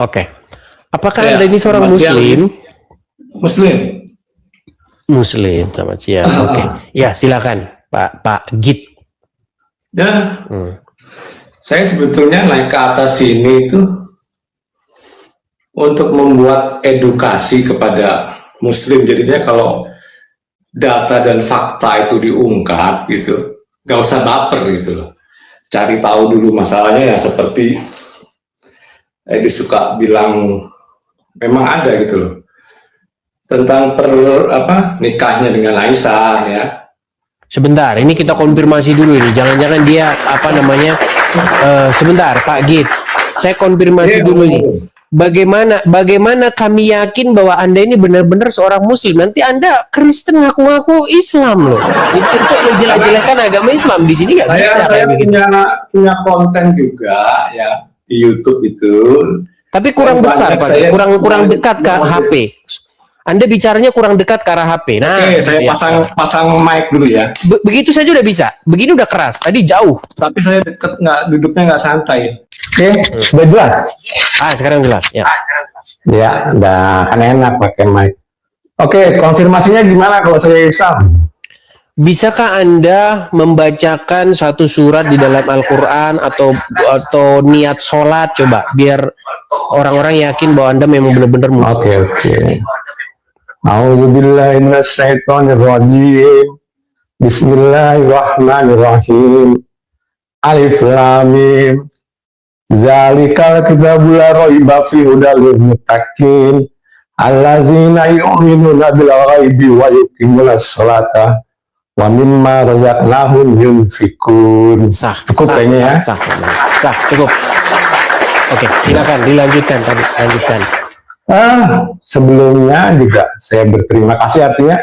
Oke. Apakah Ya, Anda ini seorang selamat siang, Muslim? Muslim. Muslim, selamat siang. Oke. Ya, silakan, Pak Git. Ya, saya sebetulnya naik ke atas sini itu untuk membuat edukasi kepada Muslim. Jadinya kalau data dan fakta itu diungkap gitu, nggak usah baper gitu loh. Cari tahu dulu masalahnya, ya seperti suka bilang memang ada gitu loh tentang nikahnya dengan Aisyah ya. Sebentar, ini kita konfirmasi dulu ini. Jangan-jangan dia sebentar, Pak Git. Saya konfirmasi dulu ini. Bagaimana kami yakin bahwa Anda ini benar-benar seorang Muslim? Nanti Anda Kristen ngaku-ngaku Islam loh. Itu menjelek-jelekan agama Islam di sini nggak bisa. Saya punya konten juga ya di YouTube itu. Tapi kurang besar, Pak. Kurang dekat ke HP. Anda bicaranya kurang dekat ke arah HP. Nah, oke, saya pasang mic dulu ya. Begitu saja udah bisa. Begini udah keras. Tadi jauh. Tapi saya duduknya nggak santai. Oke, udah jelas. Sekarang jelas. Ya. Ya, udah kan enak pakai mic. Oke, konfirmasinya gimana kalau saya Islam? Bisakah Anda membacakan satu surat di dalam Al-Quran atau niat sholat, coba biar orang-orang yakin bahwa Anda memang benar-benar Muslim. Oke. A'udzubillahi minasyaitonirrajim. Bismillahirrahmanirrahim. Alif lam mim. Zalikal kitabul la raiba fihi hudal lil muttaqin. Allazina yu'minuna bil ghaibi wa yuqimunas sholata wa mimma razaqnahum yunfikun. Cukup kayaknya ya. Sah, cukup. Oke, silakan dilanjutkan tadi. Lanjutkan. Sebelumnya juga saya berterima kasih, artinya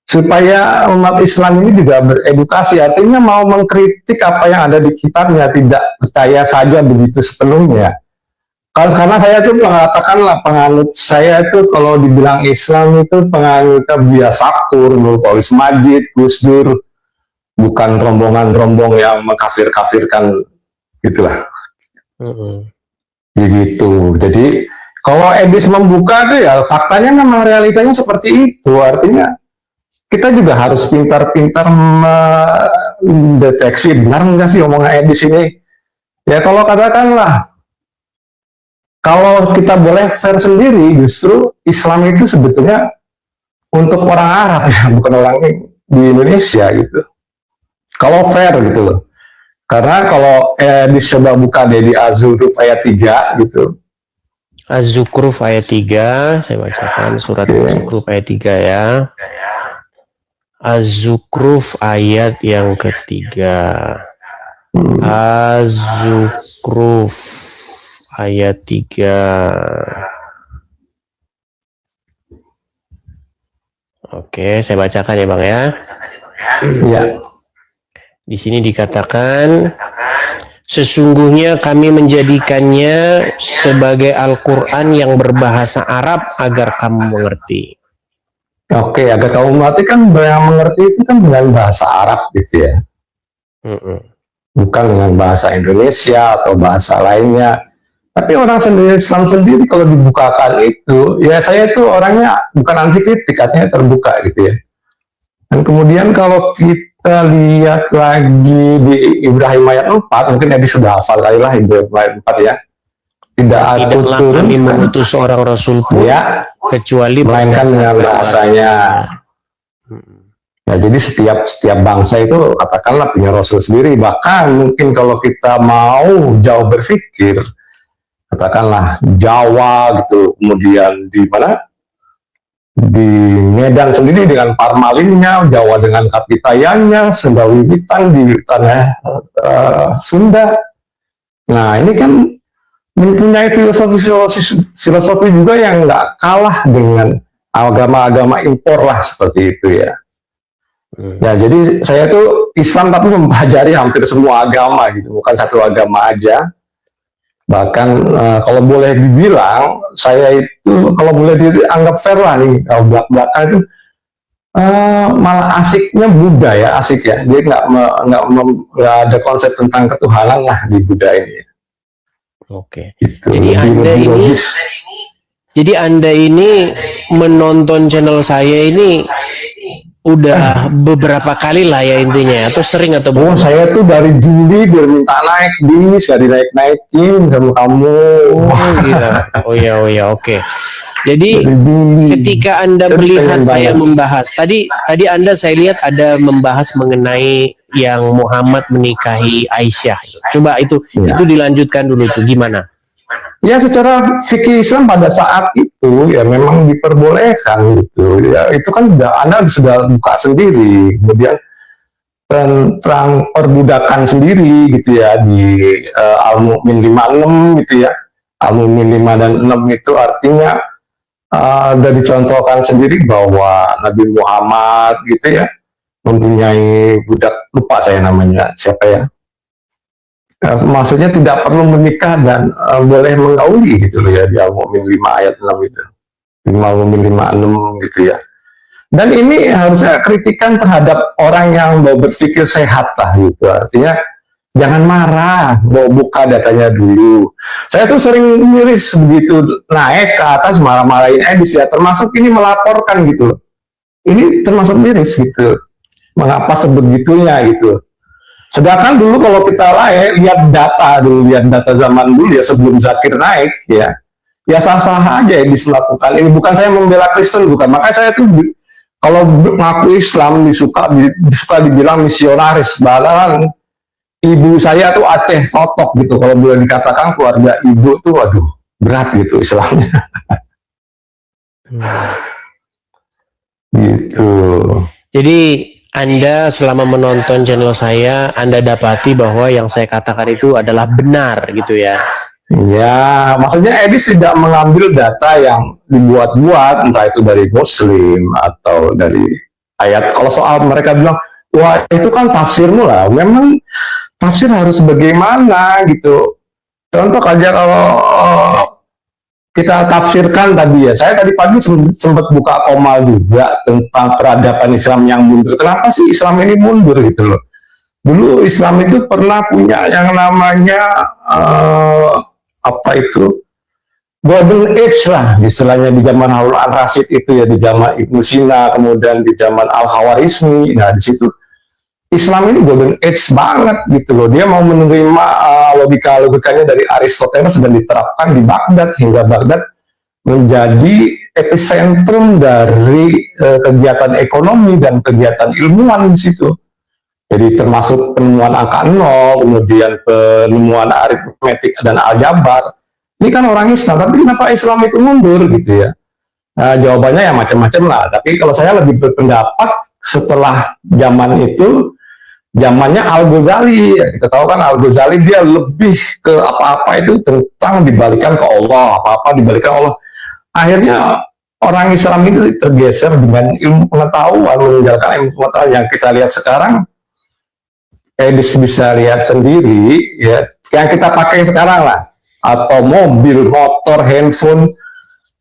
supaya umat Islam ini juga beredukasi, artinya mau mengkritik apa yang ada di kitabnya, tidak percaya saja begitu sepenuhnya. Karena saya tuh mengatakanlah penganut saya itu kalau dibilang Islam itu penganutnya Biasakur, Nur Kholis Majid, Gus Dur, bukan rombongan-rombong yang mengkafir-kafirkan gitulah. Begitu. Jadi kalau Edis membuka tuh ya faktanya memang realitanya seperti itu. Artinya kita juga harus pintar-pintar mendeteksi benar nggak sih omongan Edis ini. Ya kalau katakanlah, kalau kita boleh fair sendiri, justru Islam itu sebetulnya untuk orang Arab ya, bukan orang di Indonesia gitu. Kalau fair gitu loh. Karena kalau Edis coba buka di Az-Zukhruf ayat 3 gitu. Az-Zukhruf ayat 3, saya bacakan surat Az-Zukhruf ayat 3 ya. Az-Zukhruf ayat yang ketiga. Az-Zukhruf ayat 3. Oke, saya bacakan ya Bang ya. Ya. Di sini dikatakan, sesungguhnya kami menjadikannya sebagai Al-Quran yang berbahasa Arab agar kamu mengerti. Oke, agar kamu mengerti kan, yang mengerti itu kan dengan bahasa Arab gitu ya. Bukan dengan bahasa Indonesia atau bahasa lainnya. Tapi orang sendiri, Islam sendiri kalau dibukakan itu, ya saya itu orangnya bukan anti kritik, artinya terbuka gitu ya. Dan kemudian kalau kita lihat lagi di Ibrahim ayat 4, mungkin Edi sudah hafal kali lah Ibrahim ayat 4 ya. Tidaklah kami mengutus seorang Rasul pun ya, kecuali melainkan dengan bahasanya. Ya, jadi setiap bangsa itu katakanlah punya Rasul sendiri. Bahkan mungkin kalau kita mau jauh berpikir, katakanlah Jawa gitu, kemudian di mana? Di Medan sendiri dengan Parmalinnya, Jawa dengan Kapitayannya, Sunda Wiwitan di tanah Sunda. Nah ini kan mempunyai filosofi juga yang nggak kalah dengan agama-agama impor lah seperti itu ya. Ya jadi saya tuh Islam tapi mempelajari hampir semua agama gitu, bukan satu agama aja. Bahkan kalau boleh dibilang saya itu kalau boleh dianggap fair lah nih, belak-belakan itu malah asiknya Buddha ya, asik ya. Dia nggak ada konsep tentang ketuhanan lah di Buddha ini. Oke. Gitu. Jadi Lebih logis. Anda ini menonton channel saya ini udah beberapa kali lah ya intinya, atau sering atau Oh, saya tuh dari Juli biar minta naik bis, gak dinaik-naikin sama kamu. Oh iya, oh iya, oke. Jadi Dari Juli. ketika Anda Terus melihat pengen saya banget. membahas tadi Anda, saya lihat ada membahas mengenai yang Muhammad menikahi Aisyah. Coba itu Ya. dilanjutkan dulu tuh gimana? Ya, secara fikih Islam pada saat itu ya memang diperbolehkan gitu. Ya itu kan Anda sudah buka sendiri, kemudian perang perbudakan sendiri gitu ya di Al-Mu'min 56 gitu ya. Al-Mu'min 5 dan 6 itu artinya sudah dicontohkan sendiri bahwa Nabi Muhammad gitu ya mempunyai budak, lupa saya namanya siapa ya. Maksudnya tidak perlu menikah dan boleh menggauli gitu loh ya di Al-Mu'min 5 ayat 6 itu. Al-Mu'min 56 gitu ya. Dan ini harusnya kritikan terhadap orang yang mau berpikir sehat lah gitu. Artinya jangan marah, mau buka datanya dulu. Saya tuh sering miris begitu naik ke atas marah-marahin Edis ya, termasuk ini melaporkan gitu loh. Ini termasuk miris gitu. Mengapa sebegitunya gitu. Sedangkan dulu kalau kita lihat data zaman dulu ya sebelum Zakir naik ya sah-sah aja Edis melakukan ini. Bukan saya membela Kristen, bukan. Makanya saya tuh kalau ngaku Islam disuka dibilang misionaris. Bahkan ibu saya tuh Aceh Sotok gitu. Kalau boleh dikatakan keluarga ibu tuh waduh berat gitu Islamnya. Gitu. Jadi Anda selama menonton channel saya, Anda dapati bahwa yang saya katakan itu adalah benar gitu ya. Ya, maksudnya Edis tidak mengambil data yang dibuat-buat, entah itu dari Muslim atau dari ayat. Kalau soal mereka bilang, wah itu kan tafsirmu lah. Memang tafsir harus bagaimana gitu. Contoh aja kalau kita tafsirkan tadi ya, saya tadi pagi sempat buka Komal juga tentang peradaban Islam yang mundur. Kenapa sih Islam ini mundur gitu loh? Dulu Islam itu pernah punya yang namanya apa itu golden age lah istilahnya di zaman Harun al-Rasyid itu ya, di zaman Ibnu Sina, kemudian di zaman Al-Khawarizmi. Nah di situ Islam ini golden age banget gitu loh. Dia mau menerima logikanya dari Aristoteles dan diterapkan di Baghdad, hingga Baghdad menjadi epicentrum dari kegiatan ekonomi dan kegiatan ilmuwan di situ. Jadi termasuk penemuan angka nol, kemudian penemuan aritmetik dan aljabar. Ini kan orang Islam, tapi kenapa Islam itu mundur gitu ya? Nah, jawabannya ya macam-macam lah. Tapi kalau saya lebih berpendapat setelah zaman itu, zamannya Al-Ghazali. Kita tahu kan Al-Ghazali dia lebih ke apa-apa itu tentang dibalikan ke Allah, apa-apa dibalikan Allah. Akhirnya orang Islam itu tergeser dengan ilmu pengetahuan, meninggalkan ilmu pengetahuan yang kita lihat sekarang. Edis bisa lihat sendiri ya, yang kita pakai sekarang lah, atau mobil, motor, handphone,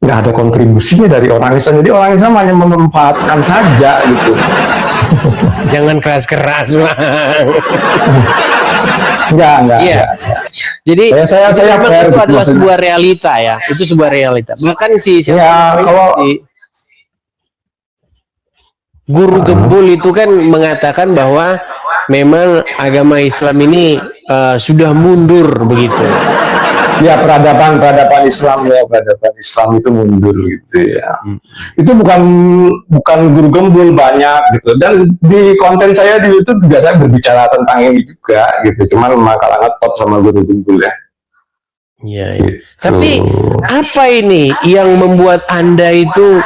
nggak ada kontribusinya dari orang Islam. Jadi orang Islam hanya memanfaatkan saja gitu. Jangan keras-keras bang. Enggak. Iya. Jadi saya fair, itu adalah maksudnya. sebuah realita ya. Itu sebuah realita. Bahkan si Ya, kalau Guru Gembul itu kan mengatakan bahwa memang agama Islam ini sudah mundur begitu. ya peradaban Islam itu mundur gitu ya. Itu bukan Guru Gembul, banyak gitu. Dan di konten saya di YouTube juga saya berbicara tentang ini juga gitu. Cuman memang kalangan top sama Guru Gembul ya. Iya. Gitu. Tapi apa ini yang membuat Anda itu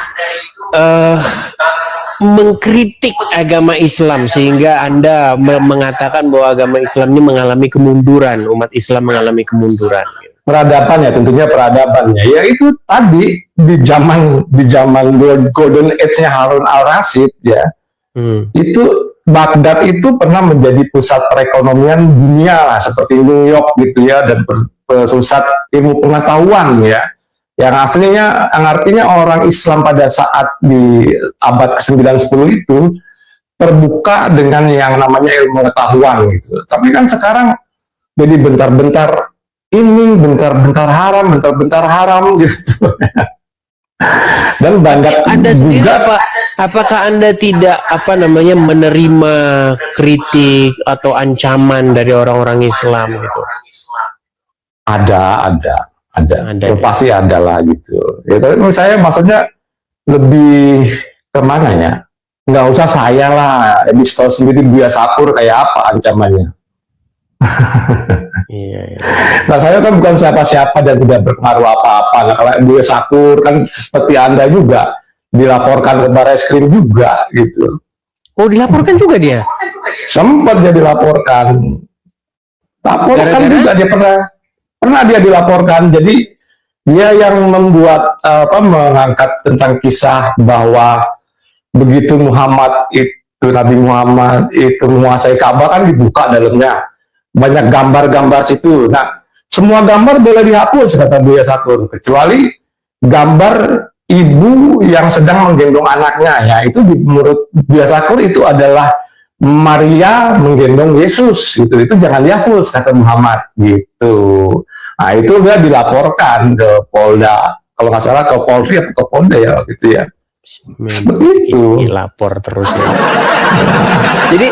mengkritik agama Islam sehingga Anda mengatakan bahwa agama Islam ini mengalami kemunduran, umat Islam mengalami kemunduran? Peradaban ya, tentunya peradabannya. Ya itu tadi di zaman golden age-nya Harun al-Rasyid ya. Itu Baghdad itu pernah menjadi pusat perekonomian dunia lah, seperti New York gitu ya, dan pusat ilmu pengetahuan ya. Yang artinya orang Islam pada saat di abad ke-9-10 itu terbuka dengan yang namanya ilmu pengetahuan gitu. Tapi kan sekarang jadi bentar-bentar ini bentar-bentar haram gitu. Dan banyak Anda sendiri juga apakah Anda tidak menerima kritik atau ancaman dari orang-orang Islam gitu? ada Ada, ya, ya. pasti ada lah gitu ya. Tapi menurut saya maksudnya lebih kemana ya, nggak usah saya lah, Edis tahu sendiri Buya Sakur kayak apa ancamannya. Iya. Nah, saya kan bukan siapa-siapa dan tidak berpengaruh apa-apa. Nah, kalau Buya Sakur kan seperti Anda juga dilaporkan ke Barreskrim juga gitu. Oh, dilaporkan juga dia? Sempat dia dilaporkan. Laporkan juga dia pernah dia dilaporkan. Jadi dia yang membuat mengangkat tentang kisah bahwa begitu Nabi Muhammad itu menguasai Ka'bah, kan dibuka dalamnya banyak gambar-gambar situ. Nah, semua gambar boleh dihapus kata Buya Sakur, kecuali gambar ibu yang sedang menggendong anaknya. Ya, itu menurut Buya Sakur itu adalah Maria menggendong Yesus gitu. Itu jangan dihapus kata Muhammad gitu. Nah, itu dia dilaporkan ke Polda, kalau nggak salah ke Polri atau ke Polda ya gitu ya. Seperti itu. Lapor terus ya. Jadi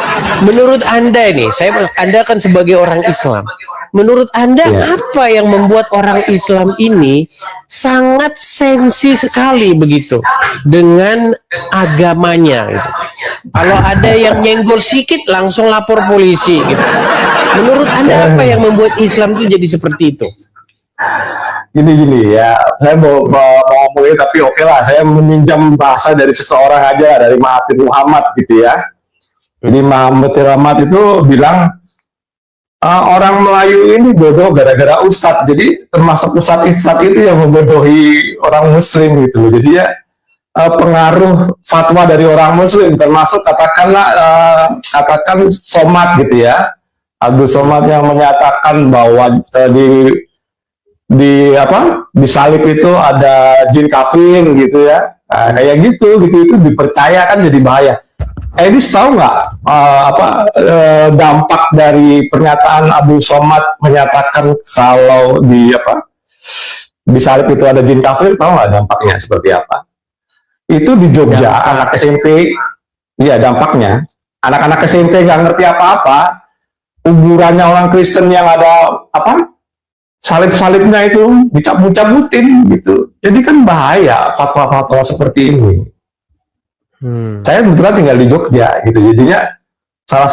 menurut Anda ini, Anda kan sebagai orang Islam, menurut Anda apa yang membuat orang Islam ini sangat sensi sekali begitu dengan agamanya gitu? Kalau ada yang nyenggol sedikit langsung lapor polisi gitu. Menurut Anda apa yang membuat Islam itu jadi seperti itu? Gini ya, saya mau ngomongin, tapi oke lah, saya meminjam bahasa dari seseorang aja, dari Mahathir Muhammad gitu ya. Jadi Mahathir Muhammad itu bilang orang Melayu ini bodoh gara-gara ustadz. Jadi termasuk ustadz itu yang membodohi orang Muslim gitu. Jadi ya pengaruh fatwa dari orang Muslim, termasuk katakan Somad gitu ya, Abdul Somad yang menyatakan bahwa di salib itu ada jin kafir gitu ya. Nah, kayak gitu itu dipercaya kan, jadi bahaya. Edis tahu nggak dampak dari pernyataan Abdul Somad menyatakan kalau di salib itu ada jin kafir? Tahu nggak dampaknya seperti apa? Itu di Jogja, anak SMP, ya dampaknya anak-anak SMP nggak ngerti apa-apa, kuburannya orang Kristen yang ada salib-salibnya itu dicabut-cabutin gitu. Jadi kan bahaya fatwa-fatwa seperti ini. Saya kebetulan tinggal di Jogja gitu, jadinya salah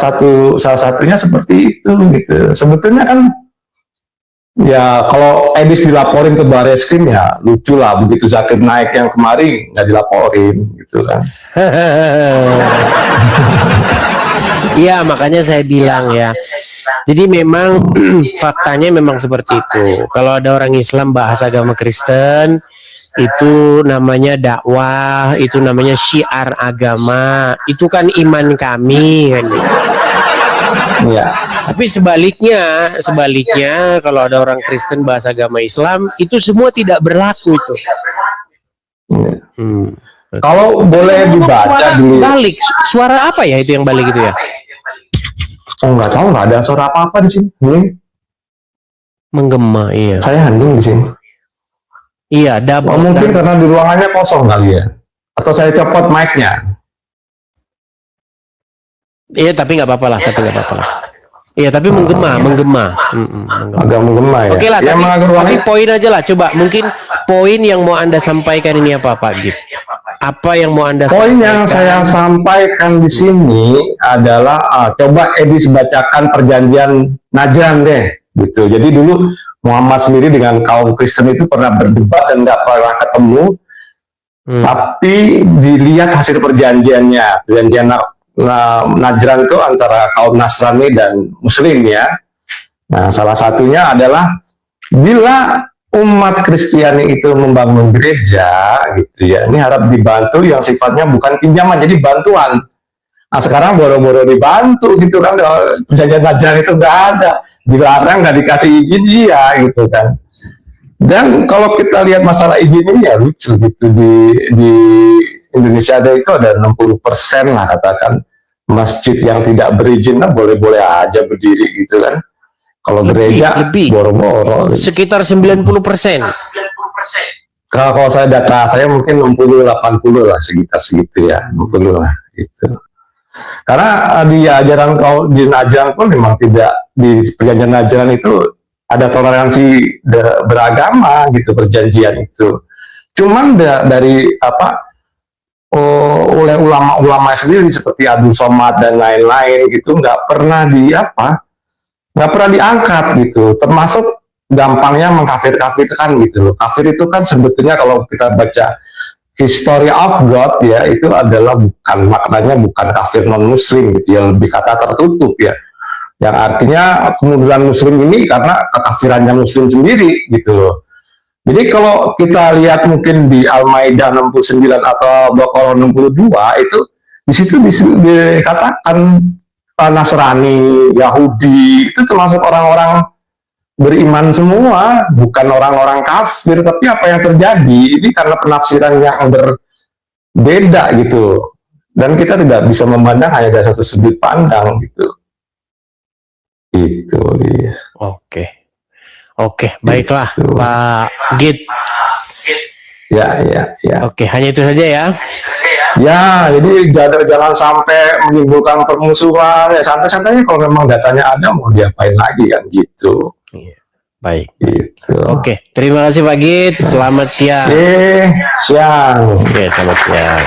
satunya seperti itu gitu. Sebetulnya kan ya kalau Edis dilaporin ke Barreskrim ya lucu lah, begitu Zakir Naik yang kemarin nggak dilaporin gitu kan. Iya, makanya saya bilang ya. Jadi memang faktanya memang seperti itu. Kalau ada orang Islam bahas agama Kristen, itu namanya dakwah, itu namanya syiar agama, itu kan iman kami kan. Ya. Tapi sebaliknya kalau ada orang Kristen bahas agama Islam, itu semua tidak berlaku itu. Ya. Kalau boleh dibaca dulu. Balik, suara apa ya itu yang balik itu ya? Oh, nggak tahu, nggak ada suara apa-apa di sini. Menggema, iya. Saya hening di sini. Iya, double. Mungkin karena di ruangannya kosong kali ya. Atau saya copot mic-nya. Iya, tapi nggak apa-apa lah. Iya, tapi menggema. Agak menggema ya. Oke lah, ya, tapi poin aja lah. Coba, mungkin poin yang mau Anda sampaikan ini apa Pak Gip? Apa yang mau Anda poin sampaikan? yang saya sampaikan di sini adalah coba Edis bacakan perjanjian Najran deh, gitu. Jadi dulu Muhammad sendiri dengan kaum Kristen itu pernah berdebat dan nggak pernah ketemu. Tapi dilihat hasil perjanjiannya, perjanjian Najran itu antara kaum Nasrani dan Muslim ya. Nah, salah satunya adalah bila umat Kristiani itu membangun gereja gitu ya, ini harap dibantu yang sifatnya bukan pinjaman, jadi bantuan. Nah, sekarang boro-boro dibantu gitu kan, perjanjian Najran itu nggak ada, dilarang, nggak dikasih izin dia gitu kan. Dan kalau kita lihat masalah izin ini ya lucu gitu, di Indonesia itu ada 60% lah katakan masjid yang tidak berizin, kan boleh-boleh aja berdiri gitu kan. Kalau gereja lebih. boro-boro. Sekitar 90%. Kalau saya data saya mungkin 60-80 lah, sekitar segitu ya, 60 lah gitu. Karena di ajaran kau di Najang pun memang tidak, di perjanjian Najang itu ada toleransi beragama gitu, perjanjian itu. Cuman dari apa oleh ulama-ulama sendiri seperti Abdul Somad dan lain-lain gitu nggak pernah diangkat gitu, termasuk gampangnya mengkafir-kafirkan gitu loh. Kafir itu kan sebetulnya kalau kita baca History of God ya, itu adalah maknanya bukan kafir non muslim gitu ya, lebih kata tertutup ya, yang artinya kemunduran muslim ini karena kekafirannya muslim sendiri gitu loh. Jadi kalau kita lihat mungkin di Al-Maidah 69 atau Baqarah 62 itu di situ dikatakan Nasrani, Yahudi itu termasuk orang-orang beriman semua, bukan orang-orang kafir. Tapi apa yang terjadi ini karena penafsiran yang berbeda gitu, dan kita tidak bisa memandang hanya dari satu sudut pandang gitu. Itu dia. Oke, baiklah Gitu. Pak Git. Ya. Oke, hanya itu saja ya. Ya, jadi jangan sampai menimbulkan permusuhan. Ya santai-santai, kalau memang datanya ada mau diapain lagi kan gitu. Baik. Gitu. Oke, terima kasih Pak Git. Selamat siang. Siang. Oke, selamat siang.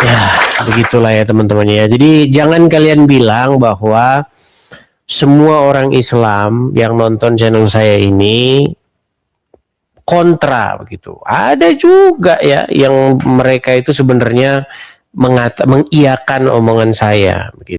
Ya, begitulah ya teman-teman ya. Jadi jangan kalian bilang bahwa semua orang Islam yang nonton channel saya ini kontra begitu. Ada juga ya yang mereka itu sebenarnya mengiyakan omongan saya begitu.